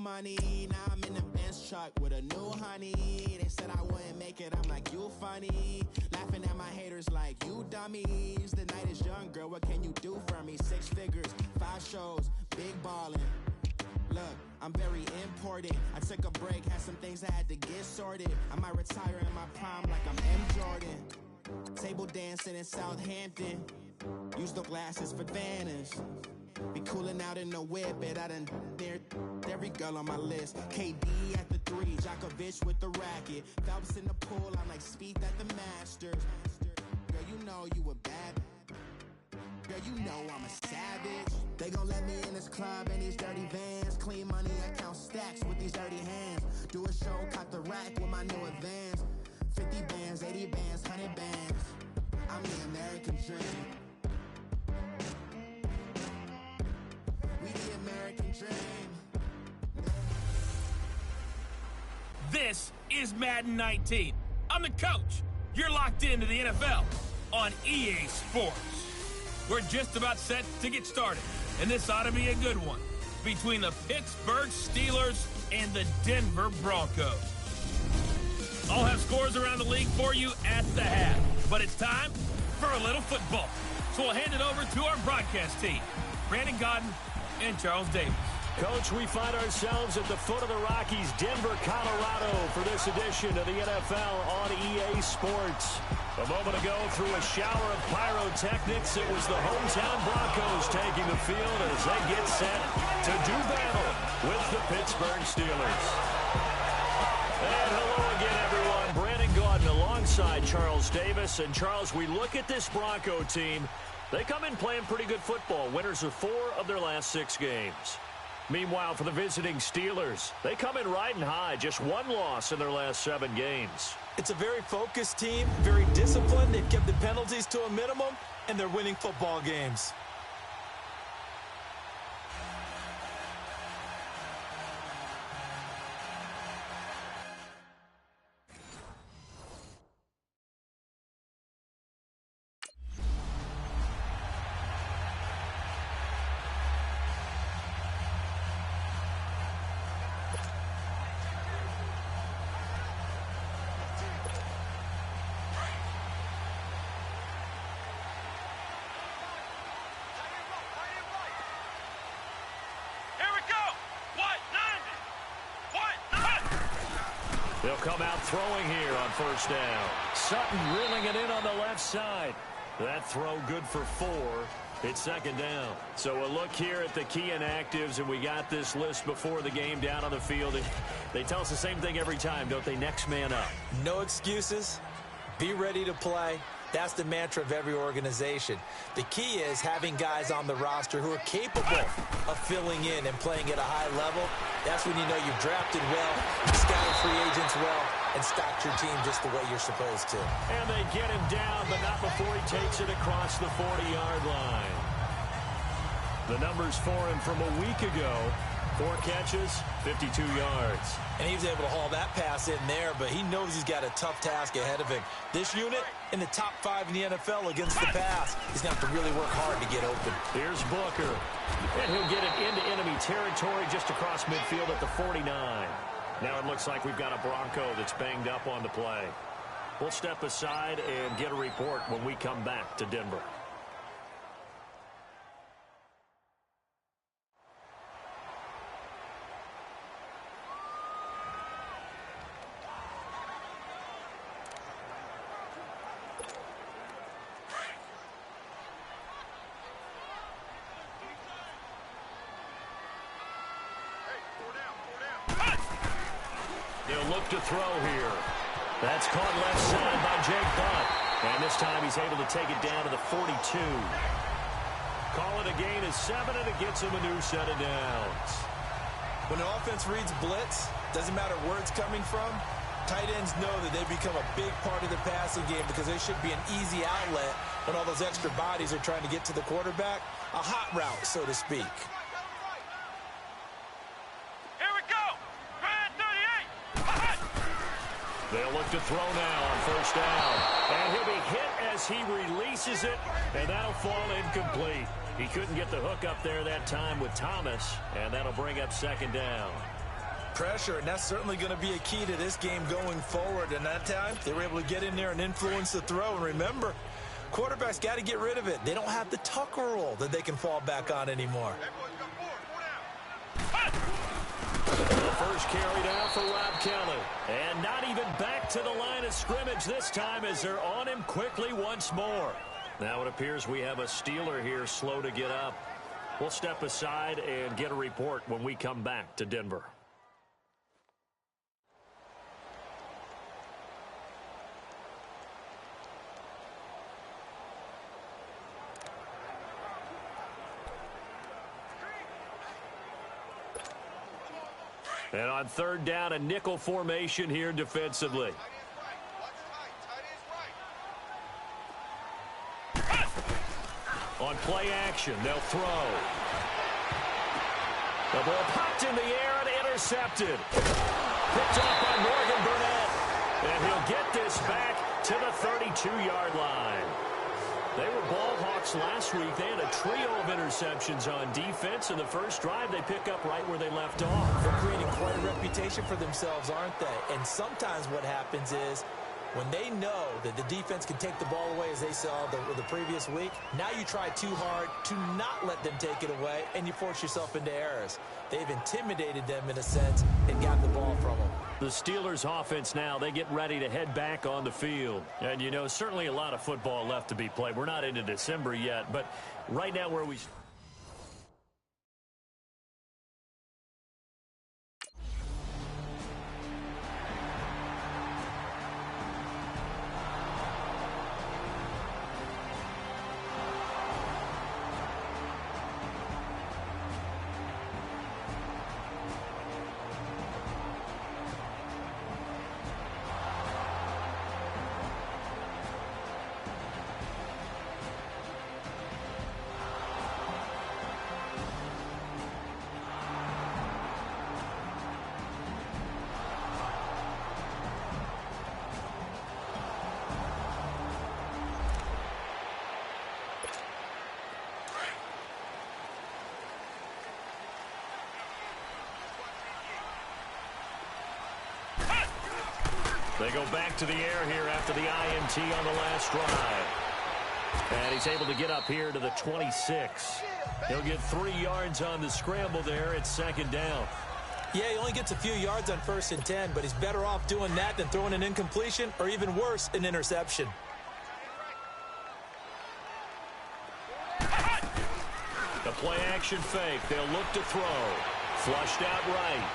money. Now I'm in the Benz truck with a new honey. They said I wouldn't make it, I'm like, you funny. Laughing at my haters like, you dummies. The night is young, girl, what can you do for me? 6 figures, 5 shows, big ballin'. Look, I'm very important. I took a break, had some things I had to get sorted. I might retire in my prime like I'm M. Jordan. Table dancing in Southampton. Use the glasses for Vanish. Be cooling out in the whip, but I done near every girl on my list. KD at the 3, Djokovic with the racket. Phelps in the pool, I'm like Speed at the Masters. Girl, you know you a bad. Girl, you know I'm a savage. They gon' let me in this club in these dirty vans. Clean money, I count stacks with these dirty hands. Do a show, caught the rack with my new advance. 50 bands, 80 bands, 100 bands. I'm the American dream. We the American dream. This is Madden 19. I'm the coach. You're locked into the NFL on EA Sports. We're just about set to get started, and this ought to be a good one between the Pittsburgh Steelers and the Denver Broncos. I'll have scores around the league for you at the half, but it's time for a little football. So we'll hand it over to our broadcast team, Brandon Godden and Charles Davis. Coach, we find ourselves at the foot of the Rockies, Denver, Colorado, for this edition of the NFL on EA Sports. A moment ago, through a shower of pyrotechnics, it was the hometown Broncos taking the field as they get set to do battle with the Pittsburgh Steelers. And hello again, everyone. Brandon Gaudin alongside Charles Davis. And, Charles, we look at this Bronco team. They come in playing pretty good football. Winners of 4 of their last 6 games. Meanwhile, for the visiting Steelers, they come in riding high. Just 1 loss in their last 7 games. It's a very focused team, very disciplined. They've kept the penalties to a minimum, and they're winning football games. They'll come out throwing here on first down. Sutton reeling it in on the left side. That throw good for 4. It's second down. So a look here at the key inactives, and we got this list before the game down on the field. They tell us the same thing every time, don't they? Next man up. No excuses. Be ready to play. That's the mantra of every organization. The key is having guys on the roster who are capable of filling in and playing at a high level. That's when you know you've drafted well, you scouted free agents well, and stocked your team just the way you're supposed to. And they get him down, but not before he takes it across the 40-yard line. The numbers for him from a week ago: 4 catches, 52 yards. And he was able to haul that pass in there, but he knows he's got a tough task ahead of him. This unit in the top 5 in the NFL against the pass. He's going to have to really work hard to get open. Here's Booker. And he'll get it into enemy territory just across midfield at the 49. Now it looks like we've got a Bronco that's banged up on the play. We'll step aside and get a report when we come back to Denver. They'll look to throw here. That's caught left side by Jake Butt. And this time he's able to take it down to the 42. Call it a gain of 7, and it gets him a new set of downs. When the offense reads blitz, doesn't matter where it's coming from, tight ends know that they become a big part of the passing game because they should be an easy outlet when all those extra bodies are trying to get to the quarterback. A hot route, so to speak. They'll look to throw now on first down. And he'll be hit as he releases it, and that'll fall incomplete. He couldn't get the hook up there that time with Thomas, and that'll bring up second down. pressure, and that's certainly going to be a key to this game going forward. And that time, they were able to get in there and influence the throw. And remember, quarterbacks got to get rid of it. They don't have the Tucker rule that they can fall back on anymore. The first carry down for Rob Kelly. And not even back to the line of scrimmage this time as they're on him quickly once more. Now it appears we have a Steeler here slow to get up. We'll step aside and get a report when we come back to Denver. And on third down, a nickel formation here defensively. On play action, they'll throw. The ball popped in the air and intercepted. Picked off by Morgan Burnett. And he'll get this back to the 32-yard line. They were ball hawks last week. They had a trio of interceptions on defense. In the first drive, they pick up right where they left off. They're creating quite a reputation for themselves, aren't they? And sometimes what happens is when they know that the defense can take the ball away, as they saw the previous week, now you try too hard to not let them take it away, and you force yourself into errors. They've intimidated them in a sense and got the ball from them. The Steelers offense now, they get ready to head back on the field. And, you know, certainly a lot of football left to be played. We're not into December yet, but right now where we... They go back to the air here after the INT on the last drive. And he's able to get up here to the 26. He'll get 3 yards on the scramble there. It's second down. Yeah, he only gets a few yards on 1st and 10, but he's better off doing that than throwing an incompletion or even worse, an interception. The play action fake. They'll look to throw. Flushed out right.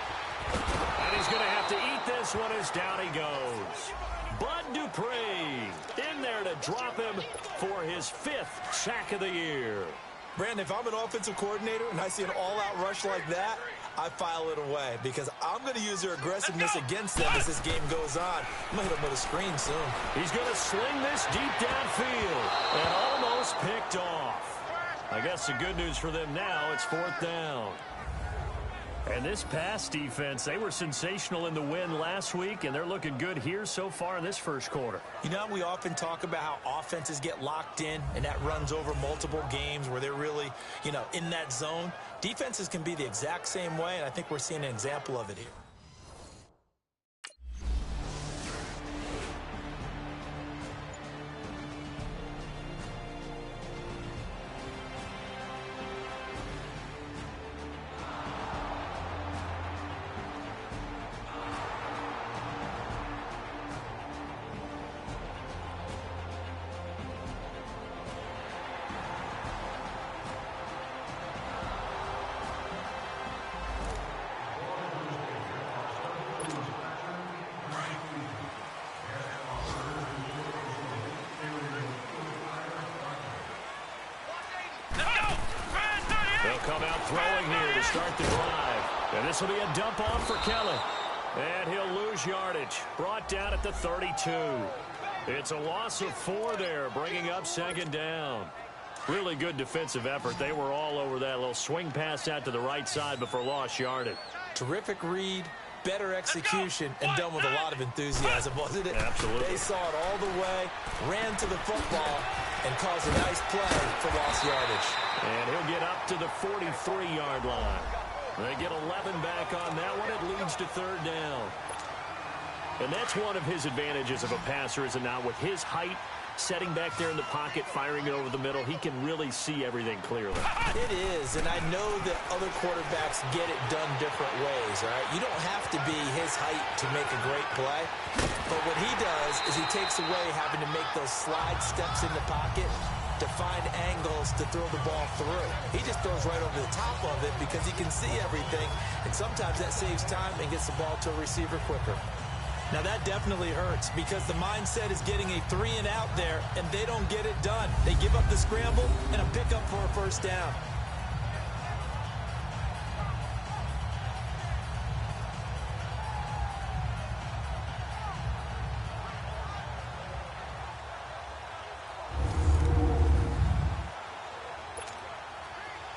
And he's going to have to eat this one as down he goes. Bud Dupree in there to drop him for his 5th sack of the year. Brandon, if I'm an offensive coordinator and I see an all-out rush like that, I file it away because I'm going to use their aggressiveness against them as this game goes on. I'm going to hit him with a screen soon. He's going to sling this deep downfield and almost picked off. I guess the good news for them now, it's 4th down. And this pass defense, they were sensational in the win last week, and they're looking good here so far in this first quarter. You know, we often talk about how offenses get locked in, and that runs over multiple games where they're really, you know, in that zone. Defenses can be the exact same way, and I think we're seeing an example of it here. Come out throwing here to start the drive. And this will be a dump off for Kelly. And he'll lose yardage. Brought down at the 32. It's a loss of 4 there, bringing up second down. Really good defensive effort. They were all over that little swing pass out to the right side before lost yardage. Terrific read, better execution, and done with a lot of enthusiasm, wasn't it? Absolutely. They saw it all the way, ran to the football, and caused a nice play for lost yardage. And he'll get up to the 43-yard line. They get 11 back on that one. It leads to third down. And that's one of his advantages of a passer, is it not? With his height, setting back there in the pocket, firing it over the middle, he can really see everything clearly. It is, and I know that other quarterbacks get it done different ways, all right? You don't have to be his height to make a great play, but what he does is he takes away having to make those slide steps in the pocket to find angles to throw the ball through. He just throws right over the top of it because he can see everything, and sometimes that saves time and gets the ball to a receiver quicker. Now, that definitely hurts because the mindset is getting a 3-and-out there, and they don't get it done. They give up the scramble and a pickup for a first down.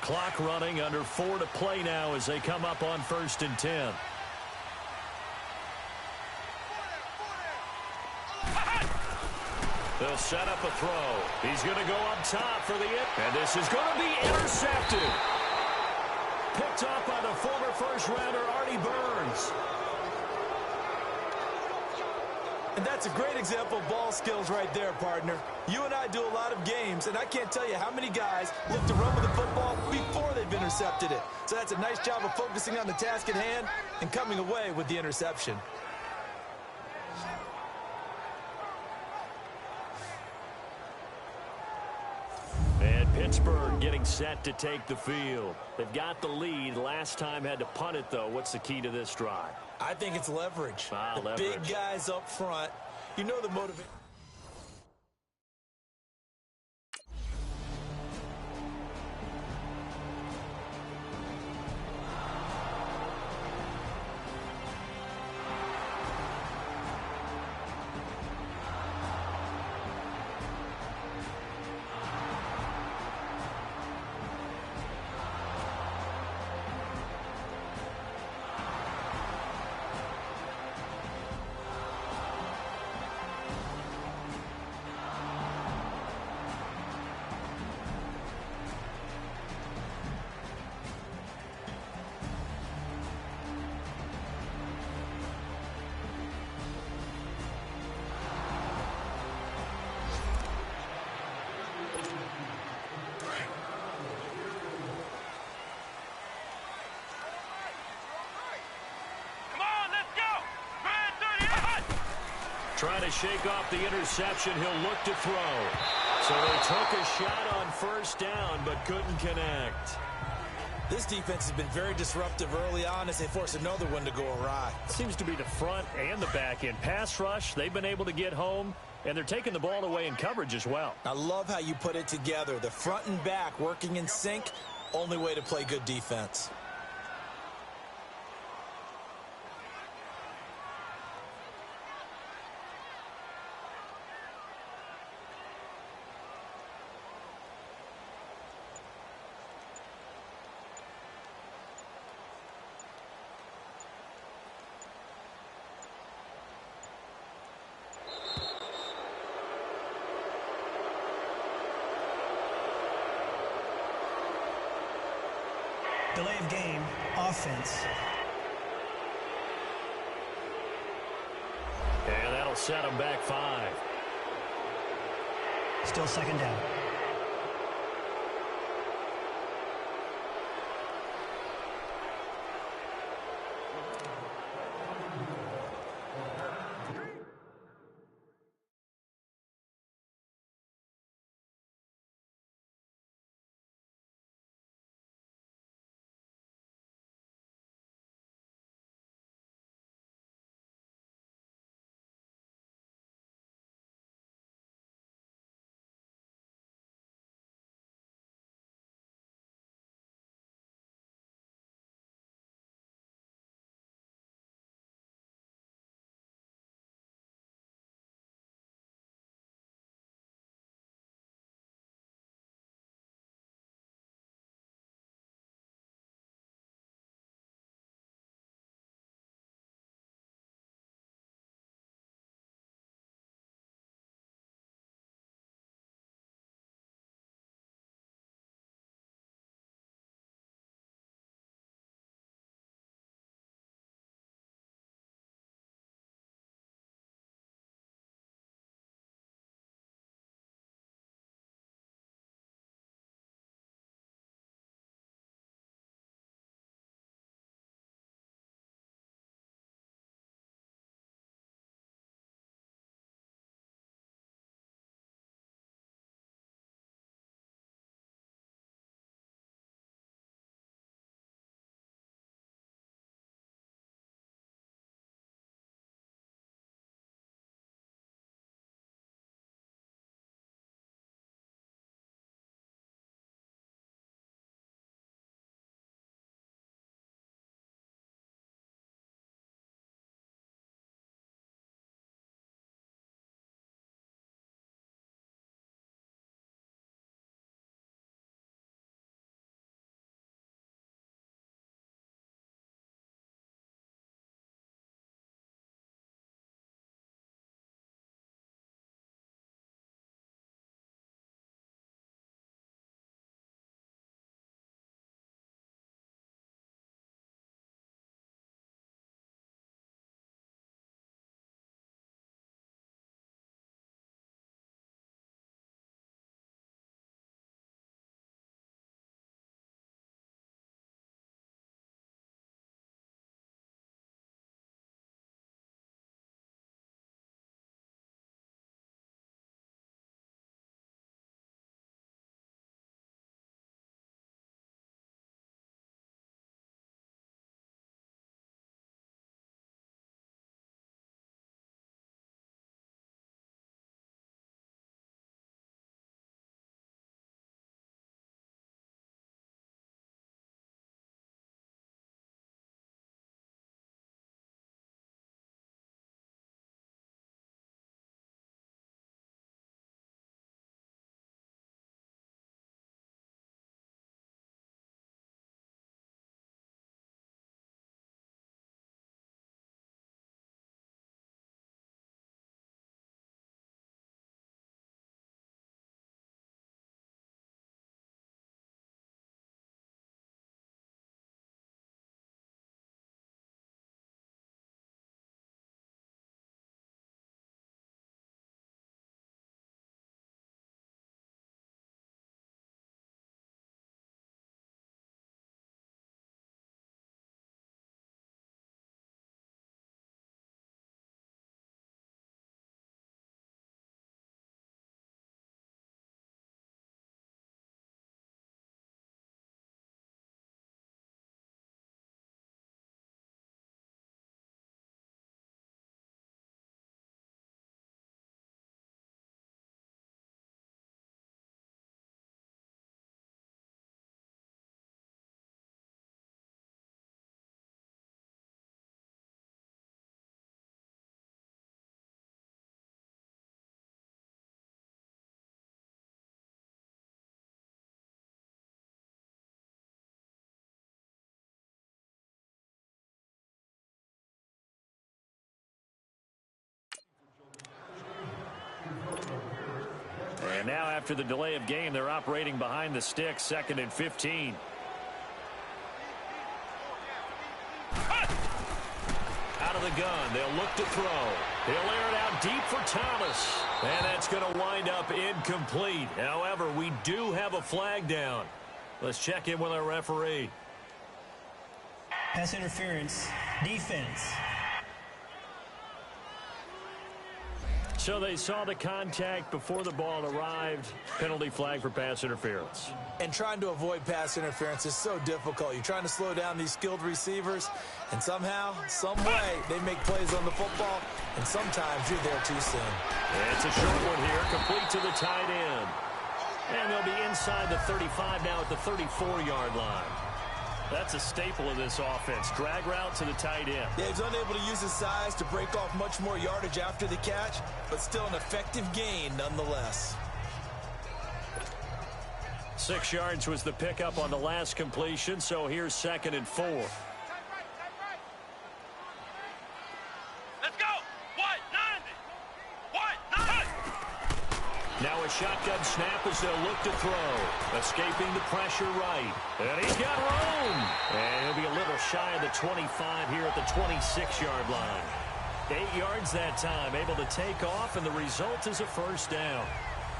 Clock running, under 4 to play now as they come up on 1st and 10. They'll set up a throw. He's going to go up top for the hit. And this is going to be intercepted. Picked up by the former first-rounder, Artie Burns. And that's a great example of ball skills right there, partner. You and I do a lot of games, and I can't tell you how many guys look to run with the football before they've intercepted it. So that's a nice job of focusing on the task at hand and coming away with the interception. And Pittsburgh getting set to take the field. They've got the lead. Last time had to punt it, though. What's the key to this drive? I think it's leverage. Leverage. Big guys up front. You know the motivation. Trying to shake off the interception. He'll look to throw. So they took a shot on first down, but couldn't connect. This defense has been very disruptive early on as they force another one to go awry. Seems to be the front and the back end. Pass rush, they've been able to get home, and they're taking the ball away in coverage as well. I love how you put it together. The front and back working in sync, only way to play good defense. Delay of game, offense. And that'll set them back 5. Still second down. And now after the delay of game, they're operating behind the sticks, 2nd and 15. Out of the gun, they'll look to throw. He'll air it out deep for Thomas. And that's going to wind up incomplete. However, we do have a flag down. Let's check in with our referee. Pass interference, defense. So they saw the contact before the ball arrived. Penalty flag for pass interference. And trying to avoid pass interference is so difficult. You're trying to slow down these skilled receivers, and somehow, some way, they make plays on the football, and sometimes you're there too soon. It's a short one here, complete to the tight end. And they'll be inside the 35 now at the 34-yard line. That's a staple of this offense. Drag route to the tight end. Yeah, he's unable to use his size to break off much more yardage after the catch, but still an effective gain nonetheless. 6 yards was the pickup on the last completion, so here's 2nd and 4. Let's go! What? 90! Now a shotgun snap as they'll look to throw. Escaping the pressure right. And he's got room. And he'll be a little shy of the 25 here at the 26-yard line. 8 yards that time, able to take off, and the result is a first down.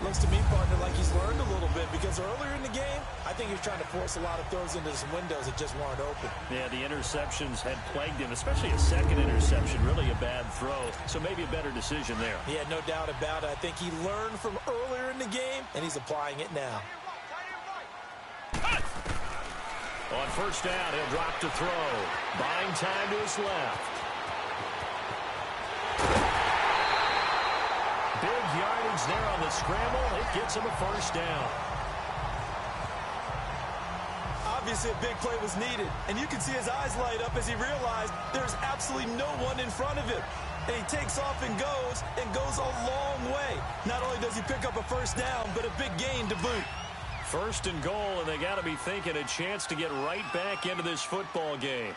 Looks to me, partner, like he's learned a little bit, because earlier in the game, I think he was trying to force a lot of throws into some windows that just weren't open. Yeah, the interceptions had plagued him, especially a second interception, really a bad throw. So maybe a better decision there. Yeah, no doubt about it. I think he learned from earlier in the game, and he's applying it now. On first down, he'll drop to throw. Buying time to his left. Big yardage there on the scramble. It gets him a first down. Obviously, a big play was needed, and you can see his eyes light up as he realized there's absolutely no one in front of him. And he takes off and goes a long way. Not only does he pick up a first down, but a big gain to boot. First and goal, and they got to be thinking a chance to get right back into this football game.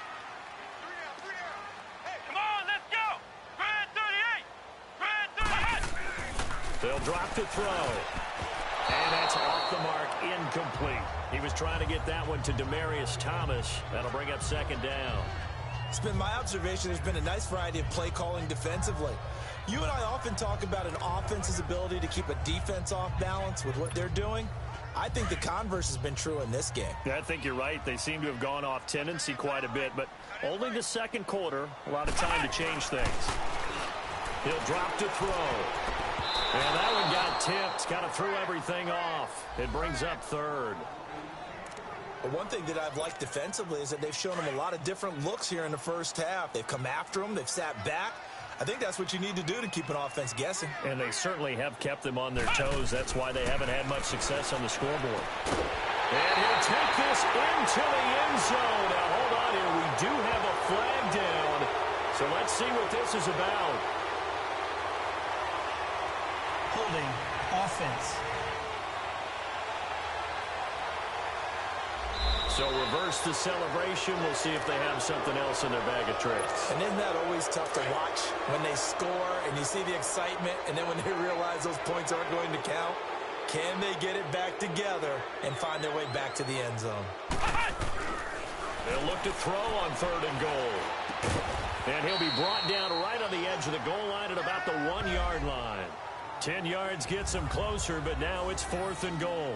They'll drop to throw. And that's off the mark, incomplete. He was trying to get that one to Demaryius Thomas. That'll bring up 2nd down. It's been my observation there's been a nice variety of play calling defensively. You and I often talk about an offense's ability to keep a defense off balance with what they're doing. I think the converse has been true in this game. Yeah, I think you're right. They seem to have gone off tendency quite a bit, but only the second quarter, a lot of time to change things. He'll drop to throw. And that one got tipped. Kind of threw everything off. It brings up 3rd. But one thing that I've liked defensively is that they've shown him a lot of different looks here in the first half. They've come after him. They've sat back. I think that's what you need to do to keep an offense guessing. And they certainly have kept them on their toes. That's why they haven't had much success on the scoreboard. And he'll take this into the end zone. Now, hold on here. We do have a flag down. So let's see what this is about. Holding offense. So reverse the celebration. We'll see if they have something else in their bag of tricks. And isn't that always tough to watch when they score and you see the excitement, and then when they realize those points aren't going to count? Can they get it back together and find their way back to the end zone? They'll look to throw on 3rd and goal. And he'll be brought down right on the edge of the goal line at about the 1-yard line. 10 yards gets him closer, but now it's 4th and goal.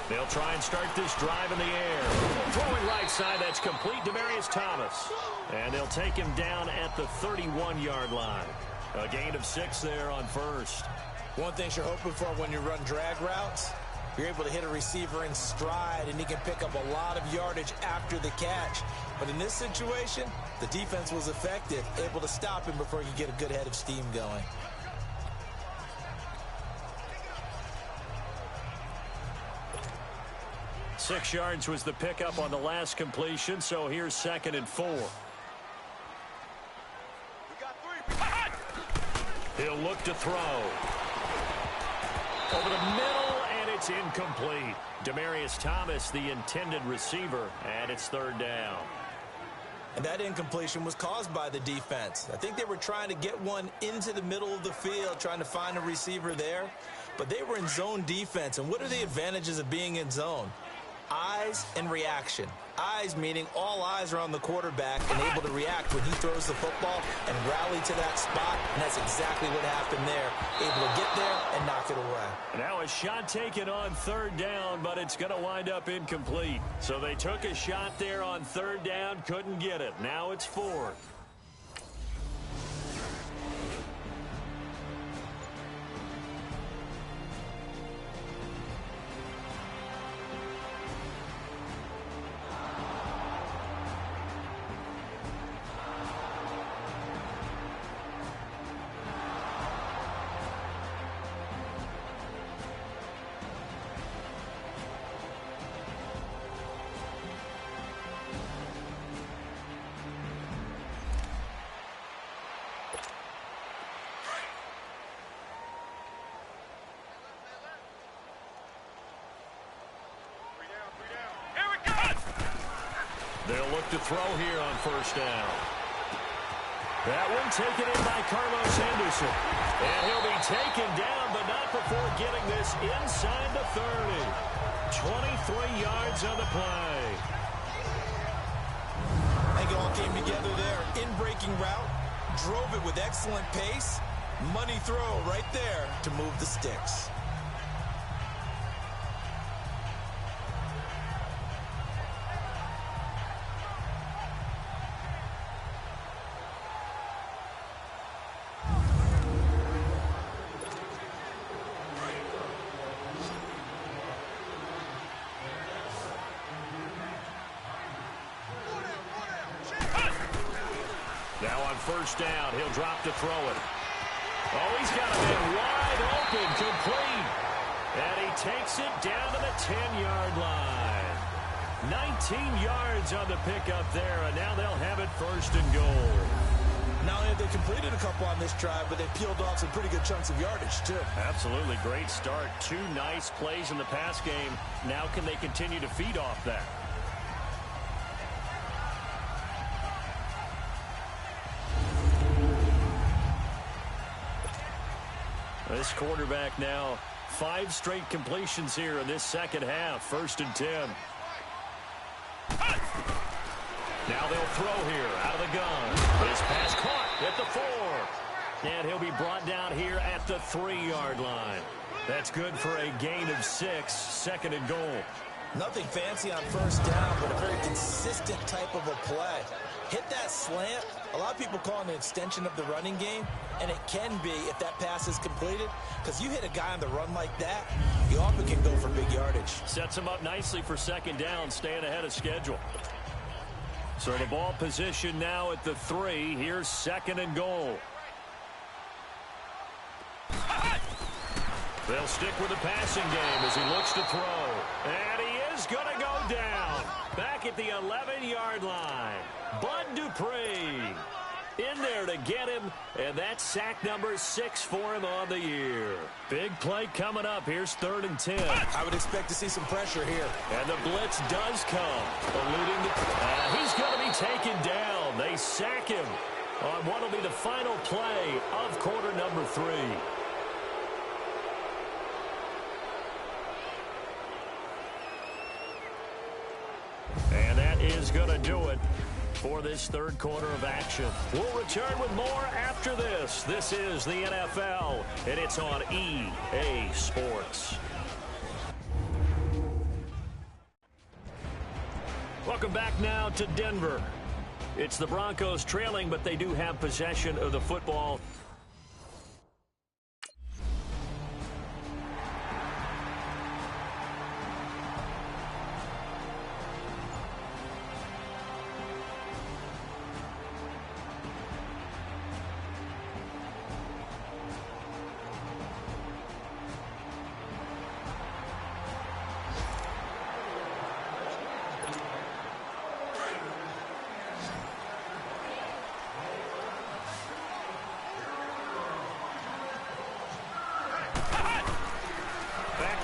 They'll try and start this drive in the air. Throwing right side, that's complete. Demaryius Thomas. And they'll take him down at the 31-yard line. A gain of 6 there on first. One thing you're hoping for when you run drag routes, you're able to hit a receiver in stride, and he can pick up a lot of yardage after the catch. But in this situation, the defense was effective, able to stop him before he could get a good head of steam going. Six yards was the pickup on the last completion, so here's 2nd and 4. He'll look to throw. Over the middle, and it's incomplete. Demaryius Thomas, the intended receiver, and it's 3rd down. And that incompletion was caused by the defense. I think they were trying to get one into the middle of the field, trying to find a receiver there. But they were in zone defense, and what are the advantages of being in zone? Eyes and reaction. Eyes meaning all eyes are on the quarterback and able to react when he throws the football and rally to that spot, and that's exactly what happened there. Able to get there and knock it away. Now a shot taken on 3rd down, but it's going to wind up incomplete. So they took a shot there on 3rd down, couldn't get it. Now it's 4th. They'll look to throw here on 1st down. That one taken in by Carlos Henderson. And he'll be taken down, but not before getting this inside the 30. 23 yards on the play. I think it all came together there. In-breaking route, drove it with excellent pace. Money throw right there to move the sticks. Now on 1st down, he'll drop to throw it. Oh, he's got a man wide open, complete. And he takes it down to the 10-yard line. 19 yards on the pickup there, and now they'll have it 1st and goal. Not only have they completed a couple on this drive, but they peeled off some pretty good chunks of yardage, too. Absolutely, great start. 2 nice plays in the pass game. Now can they continue to feed off that? This quarterback now 5 straight completions here in this 2nd half. 1st and 10. Now they'll throw here out of the gun. This pass caught at the 4. And he'll be brought down here at the 3-yard line. That's good for a gain of 6. 2nd and goal. Nothing fancy on 1st down, but a very consistent type of a play. Hit that slant. A lot of people call it an extension of the running game, and it can be if that pass is completed, because you hit a guy on the run like that, you often can go for big yardage. Sets him up nicely for 2nd down, staying ahead of schedule. So the ball position now at the 3. Here's 2nd and goal. They'll stick with the passing game as he looks to throw. And he is going to go down. Back at the 11-yard line. Bud Dupree in there to get him, and that's sack number 6 for him on the year. Big play coming up. Here's 3rd and 10. I would expect to see some pressure here. And the blitz does come. Eluding the... he's going to be taken down. They sack him on what will be the final play of quarter number 3. And that is going to do it for this 3rd quarter of action. We'll return with more after this. This is the NFL, and it's on EA Sports. Welcome back now to Denver. It's the Broncos trailing, but they do have possession of the football.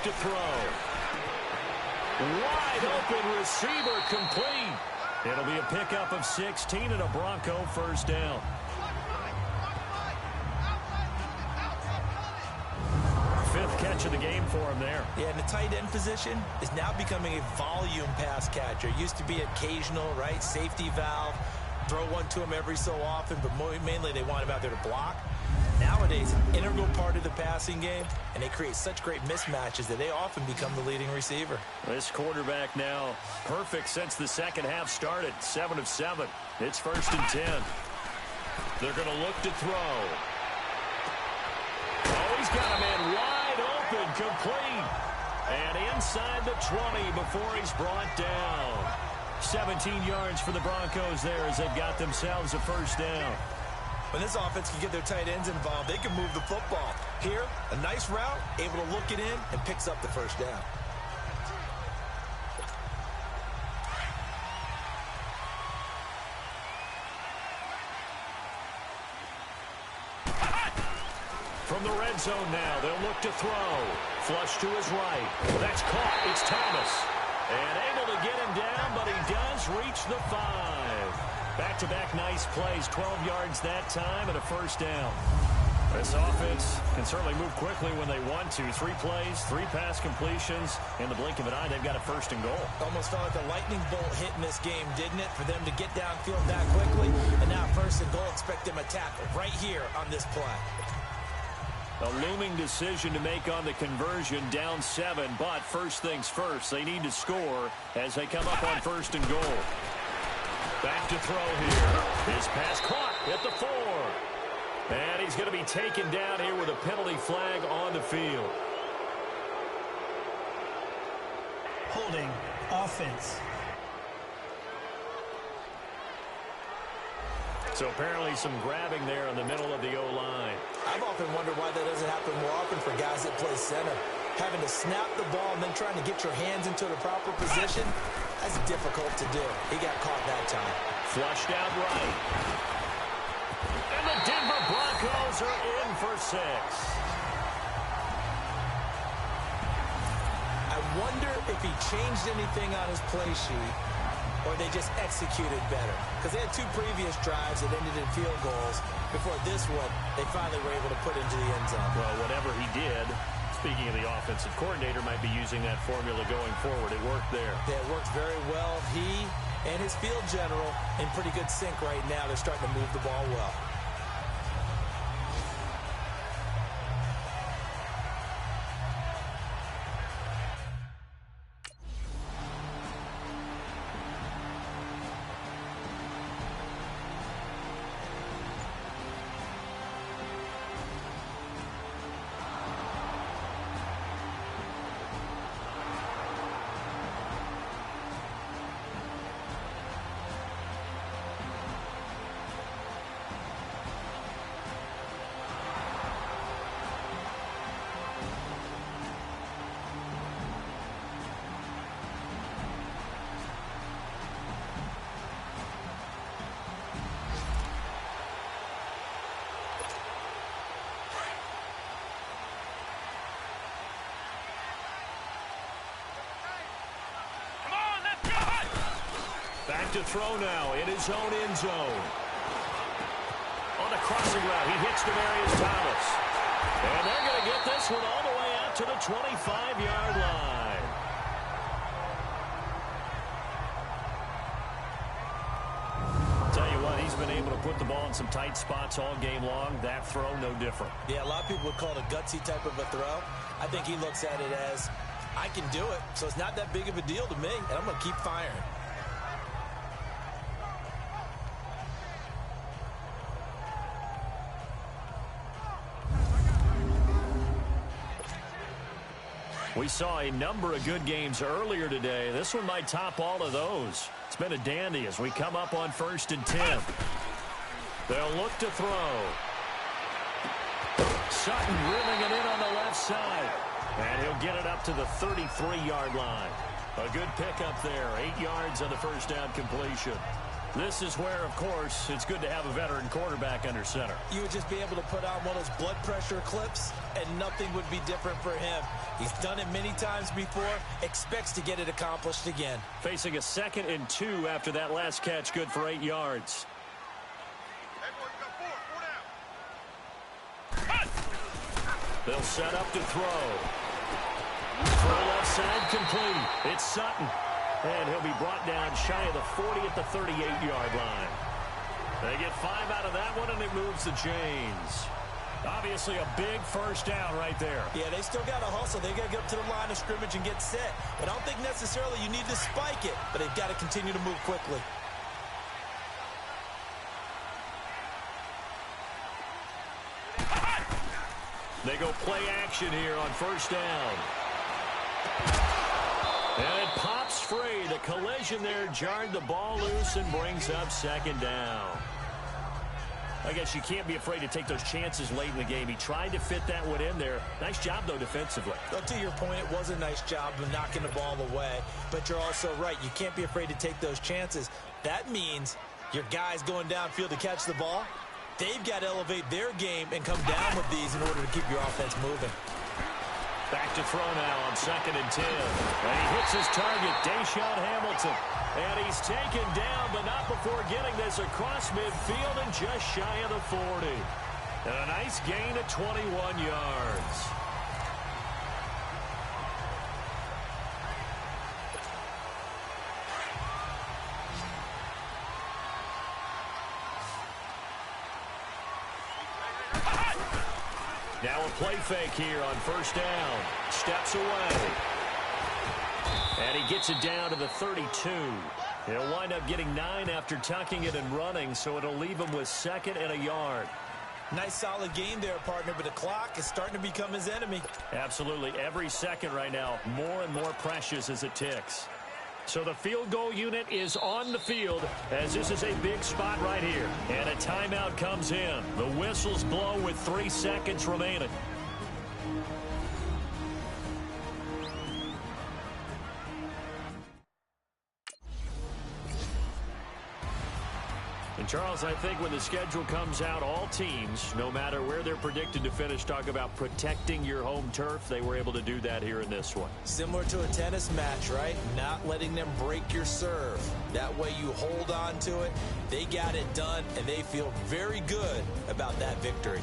To throw. Wide open receiver complete. It'll be a pickup of 16 and a Bronco first down. Fifth catch of the game for him there. Yeah, and the tight end position is now becoming a volume pass catcher. Used to be occasional, right? Safety valve. Throw one to him every so often, but mainly they want him out there to block. Nowadays, an integral part of the passing game, and they create such great mismatches that they often become the leading receiver. This quarterback now perfect since the second half started. 7 of 7. It's 1st and 10. They're going to look to throw. Oh, he's got a man wide open, complete. And inside the 20 before he's brought down. 17 yards for the Broncos there as they've got themselves a first down. When this offense can get their tight ends involved, they can move the football. Here, a nice route, able to look it in, and picks up the first down. From the red zone now, they'll look to throw. Flush to his right. That's caught. It's Thomas. And able to get him down, but he does reach the 5. Back-to-back nice plays, 12 yards that time and a first down. This offense can certainly move quickly when they want to. 3 plays, 3 pass completions. In the blink of an eye, they've got a first and goal. Almost felt like a lightning bolt hit in this game, didn't it? For them to get downfield that quickly. And now first and goal, expect them to tackle right here on this play. A looming decision to make on the conversion, down 7. But first things first, they need to score as they come up on first and goal. Back to throw here. His pass caught at the 4. And he's going to be taken down here with a penalty flag on the field. Holding offense. So apparently some grabbing there in the middle of the O-line. I've often wondered why that doesn't happen more often for guys that play center. Having to snap the ball and then trying to get your hands into the proper position, that's difficult to do. He got caught that time. Flushed out right. And the Denver Broncos are in for 6. I wonder if he changed anything on his play sheet or they just executed better. Because they had 2 previous drives that ended in field goals. Before this one, they finally were able to put into the end zone. Well, whatever he did, speaking of the offensive coordinator, might be using that formula going forward. It worked there. Yeah, it worked very well. He and his field general in pretty good sync right now. They're starting to move the ball well. Back to throw now in his own end zone. On the crossing route, he hits Demaryius Thomas. And they're going to get this one all the way out to the 25-yard line. Tell you what, he's been able to put the ball in some tight spots all game long. That throw, no different. Yeah, a lot of people would call it a gutsy type of a throw. I think he looks at it as, I can do it, so it's not that big of a deal to me, and I'm going to keep firing. We saw a number of good games earlier today. This one might top all of those. It's been a dandy as we come up on 1st and 10. They'll look to throw. Sutton reeling it in on the left side. And he'll get it up to the 33-yard line. A good pickup there. 8 yards on the first down completion. This is where, of course, it's good to have a veteran quarterback under center. You would just be able to put on one of those blood pressure clips, and nothing would be different for him. He's done it many times before, expects to get it accomplished again. Facing a 2nd and 2 after that last catch, good for 8 yards. They'll set up to throw. Throw left side complete. It's Sutton. And he'll be brought down shy of the 40 at the 38-yard line. They get 5 out of that one, and it moves the chains. Obviously a big first down right there. Yeah, they still got to hustle. They got to get up to the line of scrimmage and get set. But I don't think necessarily you need to spike it, but they've got to continue to move quickly. They go play action here on first down. And it pops free. The collision there jarred the ball loose and brings up 2nd down. I guess you can't be afraid to take those chances late in the game. He tried to fit that one in there. Nice job, though, defensively. Well, to your point, it was a nice job of knocking the ball away. But you're also right. You can't be afraid to take those chances. That means your guys going downfield to catch the ball, they've got to elevate their game and come down with these in order to keep your offense moving. Back to throw now on 2nd and 10. And he hits his target, Deshaun Hamilton. And he's taken down, but not before getting this across midfield and just shy of the 40. And a nice gain of 21 yards. Now a play fake here on first down. Steps away. And he gets it down to the 32. He'll wind up getting 9 after tucking it and running, so it'll leave him with 2nd and a yard. Nice solid game there, partner, but the clock is starting to become his enemy. Absolutely. Every second right now, more and more precious as it ticks. So the field goal unit is on the field as this is a big spot right here. And a timeout comes in. The whistles blow with 3 seconds remaining. And Charles, I think when the schedule comes out, all teams, no matter where they're predicted to finish, talk about protecting your home turf. They were able to do that here in this one. Similar to a tennis match, right? Not letting them break your serve. That way you hold on to it. They got it done, and they feel very good about that victory.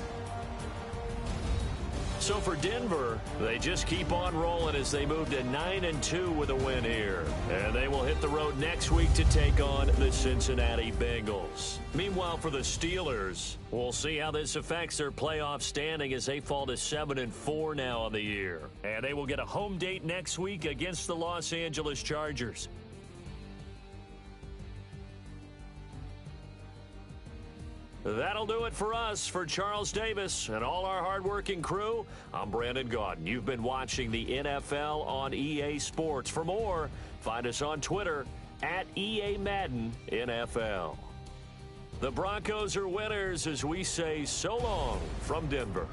So for Denver, they just keep on rolling as they move to 9-2 with a win here. And they will hit the road next week to take on the Cincinnati Bengals. Meanwhile, for the Steelers, we'll see how this affects their playoff standing as they fall to 7-4 now on the year. And they will get a home date next week against the Los Angeles Chargers. That'll do it for us. For Charles Davis and all our hardworking crew, I'm Brandon Gaudin. You've been watching the NFL on EA Sports. For more, find us on Twitter at EA Madden NFL. The Broncos are winners as we say so long from Denver.